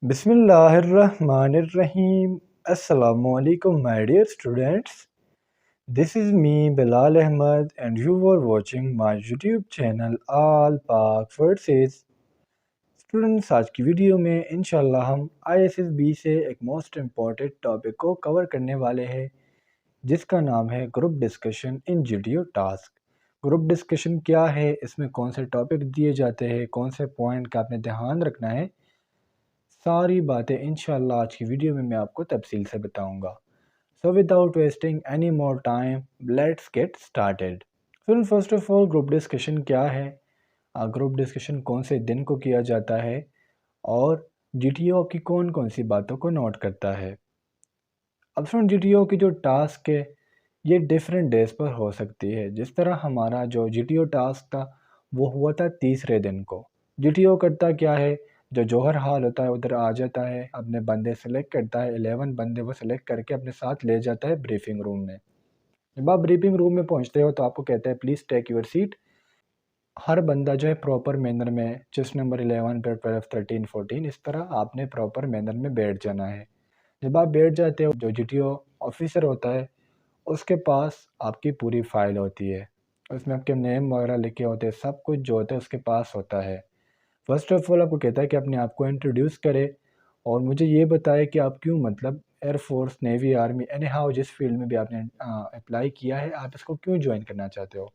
Bismillahirrahmanirrahim. Assalamualaikum, my dear students. This is me, Bilal Ahmed, and you are watching my YouTube channel All Pak Verses. Students, आज की video में इंशाल्लाह हम ISSB से एक most important topic को cover करने वाले हैं, जिसका नाम है group discussion in GTO task. Group discussion क्या है, इसमें कौन से टॉपिक दिए जाते हैं, कौन से पॉइंट का आपने ध्यान रखना है, सारी बातें इंशाल्लाह आज की वीडियो में मैं आपको तफसील से बताऊंगा। So without wasting any more time, let's get started. फिर first of all, group discussion क्या है, ग्रुप डिस्कशन कौन से दिन को किया जाता है, और GTO की कौन कौन सी बातों को नोट करता है। अब सुन, GTO की जो टास्क है ये डिफरेंट डेज पर हो सकती है। जिस तरह हमारा जो GTO टास्क था वो हुआ था तीसरे दिन को। GTO करता क्या है, जो जौहर हाल होता है उधर आ जाता है, अपने बंदे सेलेक्ट करता है, 11 बंदे वो सेलेक्ट करके अपने साथ ले जाता है ब्रीफिंग रूम में। जब आप ब्रीफिंग रूम में पहुंचते हो तो आपको कहता है प्लीज़ टेक योर सीट। हर बंदा जो है प्रॉपर मैनर में चेस्ट नंबर 11 पर 12 13 14 इस तरह आपने प्रॉपर मैनर में बैठ जाना है। जब आप बैठ जाते हो, जो GTO ऑफिसर होता है उसके पास आपकी पूरी फ़ाइल होती है, उसमें आपके नेम वगैरह लिखे होते हैं, सब कुछ जो होता है उसके पास होता है। फ़र्स्ट ऑफ़ ऑल आपको कहता है कि अपने आप को इंट्रोड्यूस करें और मुझे ये बताएं कि आप क्यों, मतलब air force, navy, army, any how जिस फील्ड में भी आपने अप्लाई किया है, आप इसको क्यों ज्वाइन करना चाहते हो।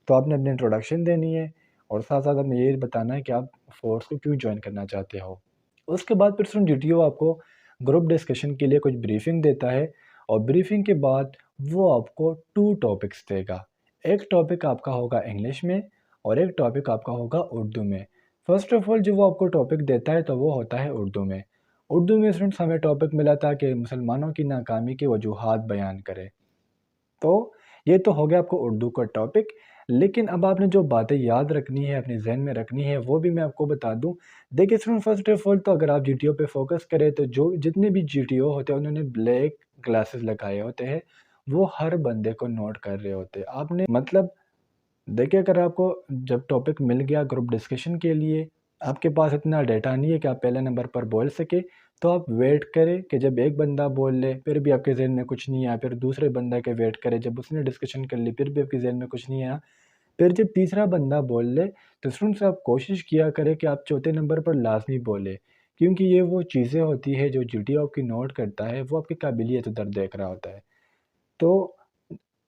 तो आपने अपनी इंट्रोडक्शन देनी है और साथ साथ आपने ये बताना है कि आप फोर्स को क्यों ज्वाइन करना चाहते हो। उसके बाद फिर सुन, GTO आपको ग्रुप डिस्कशन के लिए कुछ ब्रीफिंग देता है और ब्रीफिंग के बाद वो आपको 2 टॉपिक्स देगा। एक टॉपिक आपका होगा इंग्लिश में और एक टॉपिक आपका होगा उर्दू में। फर्स्ट ऑफ ऑल जो वो आपको टॉपिक देता है तो वो होता है उर्दू में। उर्दू में स्टूडेंट्स हमें टॉपिक मिला था कि मुसलमानों की नाकामी की वजूहात बयान करें। तो ये तो हो गया आपको उर्दू का टॉपिक। लेकिन अब आपने जो बातें याद रखनी है, अपने ज़हन में रखनी है, वो भी मैं आपको बता दूं। देखिए स्टूडेंट, फर्स्ट ऑफ ऑल तो अगर आप GTO पे फोकस करें तो जो जितने भी GTO होते हैं उन्होंने ब्लैक ग्लासेस लगाए होते हैं, वो हर बंदे को नोट कर रहे होते हैं। आपने मतलब देखिए, अगर आपको जब टॉपिक मिल गया ग्रुप डिस्कशन के लिए, आपके पास इतना डेटा नहीं है कि आप पहले नंबर पर बोल सके, तो आप वेट करें कि जब एक बंदा बोल ले, फिर भी आपके जहन में कुछ नहीं आया, फिर दूसरे बंदा के वेट करें, जब उसने डिस्कशन कर ली फिर भी आपके जहन में कुछ नहीं आया, फिर जब तीसरा बंदा बोल ले, तो स्टूडेंट्स आप कोशिश किया करें कि आप चौथे नंबर पर लाजमी बोले, क्योंकि ये वो चीज़ें होती है जो GTO आपकी नोट करता है, वो आपकी काबिलियत उधर देख रहा होता है। तो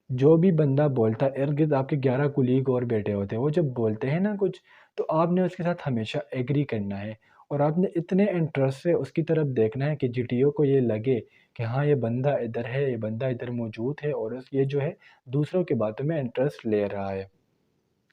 जो भी बंदा बोलता है, इर्द-गिर्द आपके 11 कुलीग और बैठे होते हैं, वो जब बोलते हैं ना कुछ, तो आपने उसके साथ हमेशा एग्री करना है और आपने इतने इंटरेस्ट से उसकी तरफ देखना है कि GTO को ये लगे कि हाँ, ये बंदा इधर है, ये बंदा इधर मौजूद है और ये जो है दूसरों की बातों में इंटरेस्ट ले रहा है।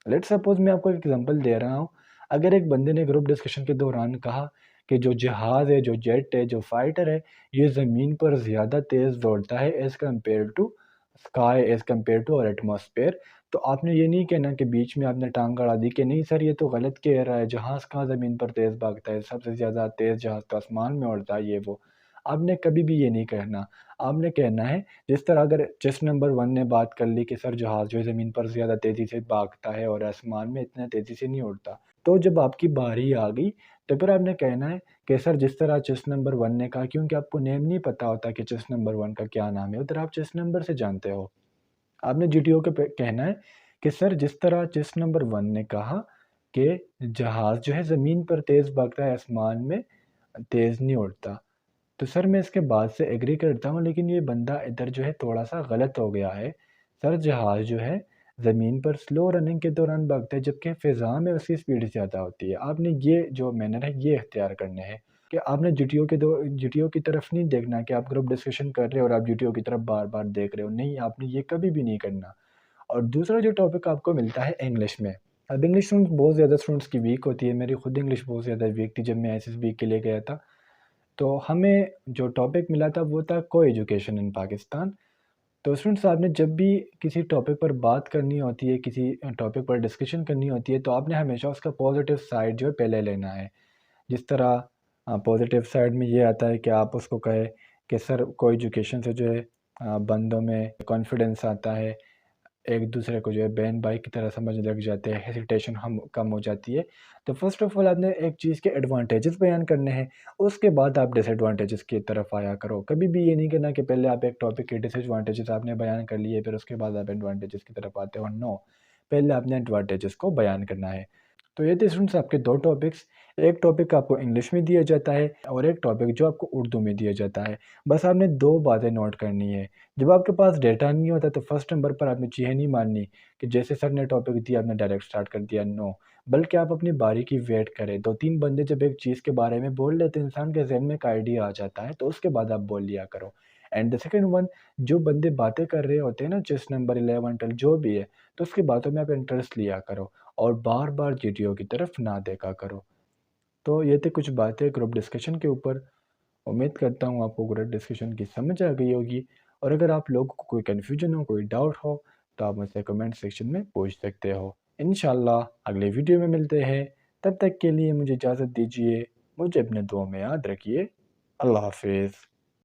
लेट्स सपोज़ मैं आपको एक एग्ज़ाम्पल दे रहा हूँ। अगर एक बंदे ने ग्रुप डिस्कशन के दौरान कहा कि जो जहाज़ है, जो जेट है, जो फाइटर है, ये ज़मीन पर ज़्यादा तेज़ दौड़ता है as compare to sky, as compare to our atmosphere. तो आपने ये नहीं कहना कि बीच में आपने टांग अड़ा दी कि नहीं सर ये तो गलत कह रहा है, जहाज़ कहाँ ज़मीन पर तेज़ भागता है, सबसे ज़्यादा तेज़ जहाज़ तो आसमान में उड़ता है, ये वो। आपने कभी भी ये नहीं कहना। आपने कहना है, जिस तरह अगर चेस्ट नंबर 1 ने बात कर ली कि सर जहाज़ जो है ज़मीन पर ज़्यादा तेज़ी से भागता है और आसमान में इतना तेज़ी से नहीं उड़ता। तो जब आपकी बारी आ गई, तो फिर आपने कहना है कि सर जिस तरह चेस्ट नंबर 1 ने कहा, क्योंकि आपको नेम नहीं पता होता कि चेस्ट नंबर 1 का क्या नाम है, उधर आप चेस्ट नंबर से जानते हो। आपने GTO के पे कहना है कि सर जिस तरह चेस्ट नंबर 1 ने कहा कि जहाज़ जो है ज़मीन पर तेज़ भागता है, आसमान में तेज़ नहीं उड़ता। तो सर मैं इसके बाद से एग्री करता हूँ, लेकिन ये बंदा इधर जो है थोड़ा-सा गलत हो गया है। सर जहाज़ जो है ज़मीन पर स्लो रनिंग के दौरान भागता है, जबकि फ़िज़ा में उसकी स्पीड ज़्यादा होती है। आपने ये जो मैनर है ये इख्तियार करने हैं कि आपने GTO की तरफ नहीं देखना कि आप ग्रुप डिस्कशन कर रहे हो और आप GTO की तरफ बार-बार देख रहे हो। नहीं, आपने ये कभी भी नहीं करना। और दूसरा जो टॉपिक आपको मिलता है इंग्लिश में। अब इंग्लिश स्टूडेंट्स बहुत ज़्यादा स्टूडेंट्स की वीक होती है। मेरी खुद इंग्लिश बहुत ज़्यादा वीक थी जब मैं SSB के लिए गया था। तो हमें जो टॉपिक मिला था वो था को एजुकेशन इन पाकिस्तान। तो स्टूडेंट्स, आपने जब भी किसी टॉपिक पर बात करनी होती है, किसी टॉपिक पर डिस्कशन करनी होती है, तो आपने हमेशा उसका पॉजिटिव साइड जो है पहले लेना है। जिस तरह पॉजिटिव साइड में ये आता है कि आप उसको कहें कि सर को एजुकेशन से जो है बंदों में कॉन्फिडेंस आता है, एक दूसरे को जो है बहन भाई की तरह समझने लग जाते हैं, हेसिटेशन हम कम हो जाती है। तो फर्स्ट ऑफ ऑल आपने एक चीज़ के एडवांटेजेस बयान करने हैं, उसके बाद आप डिसएडवांटेजेस की तरफ आया करो। कभी भी ये नहीं करना कि पहले आप एक टॉपिक के डिसएडवांटेजेस आपने बयान कर लिए, फिर उसके बाद आप एडवांटेजेस की तरफ आते हो, नो। पहले आपने एडवांटेजेस को बयान करना है। तो ये थे स्टूडेंट्स आपके 2 टॉपिक्स, एक टॉपिक आपको इंग्लिश में दिया जाता है और एक टॉपिक जो आपको उर्दू में दिया जाता है। बस आपने 2 बातें नोट करनी है। जब आपके पास डेटा नहीं होता तो फर्स्ट नंबर पर आपने चीज़ें नहीं माननी कि जैसे सर ने टॉपिक दिया आपने डायरेक्ट स्टार्ट कर दिया, नो। बल्कि आप अपनी बारी की वेट करें। 2-3 बंदे जब एक चीज़ के बारे में बोल लेते हैं, इंसान के ज़हन में एक आइडिया आ जाता है, तो उसके बाद आप बोल लिया करो। एंड द सेकंड वन, जो बंदे बातें कर रहे होते हैं ना, जस्ट नंबर 11, 12 जो भी है, तो उसकी बातों में आप इंटरेस्ट लिया करो और बार-बार वीडियो की तरफ ना देखा करो। तो ये थी कुछ बातें ग्रुप डिस्कशन के ऊपर। उम्मीद करता हूँ आपको ग्रुप डिस्कशन की समझ आ गई होगी और अगर आप लोगों को कोई कन्फ्यूजन हो, कोई डाउट हो, तो आप मुझसे कमेंट सेक्शन में पूछ सकते हो। इंशाल्लाह अगले वीडियो में मिलते हैं, तब तक के लिए मुझे इजाज़त दीजिए। मुझे अपने दुआ में याद रखिए। अल्लाह हाफ़िज़।